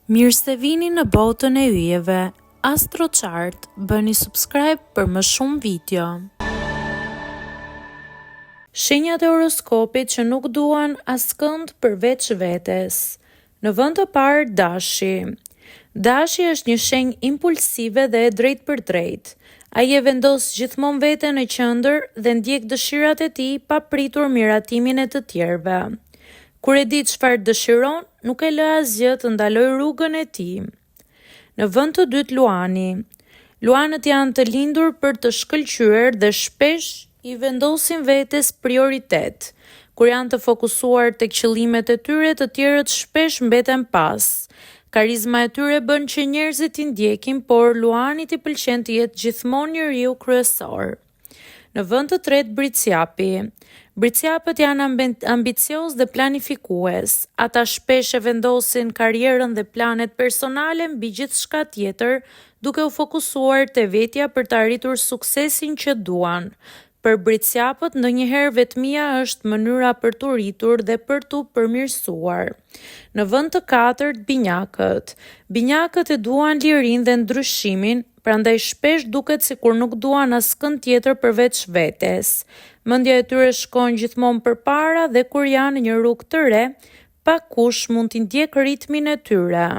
Mirë se vini në botën e yjeve. AstroChart, bëni subscribe për më shumë video. Shenjat e horoskopit që nuk duan askënd përveç vetes. Në vend të parë, Dashi. Dashi është një shenjë impulsive dhe e drejtë për drejtë. Ai e vendos gjithmonë veten në qendër dhe ndjek dëshirat e tij pa pritur miratimin e të tjerëve. Kur e di çfarë dëshiron, nuk e lë asgjë të ndaloj rrugën e tij. Në vend të dytë, Luani. Luanët janë të lindur për të shkëlqyer dhe shpesh i vendosin vetes prioritet. Kur janë të fokusuar tek qëllimet e tyre, të tjerët shpesh mbeten pas. Karizma e tyre bën që njerëzit i ndjekin, por Luanit i pëlqen të jetë gjithmonë njeriu kryesor. Në vend të tretë, Briciapi. Briciapët janë ambicioz dhe planifikues. Ata shpesh e vendosin karrierën dhe planet personale mbi gjithçka tjetër, duke u fokusuar te vetja për të arritur suksesin që duan. Për Briciapët, ndonjëherë vetmia është mënyra për t'u rritur dhe për t'u përmirësuar. Në vend të katërt, Binjakët. Binjakët e duan lirinë dhe ndryshimin, prandaj shpesh duket sikur nuk duan askënd tjetër përveç vetes. Mendja e tyre shkon gjithmonë përpara dhe kur janë në një rrugë të re, pakush mund t'i ndjek ritmin e tyre.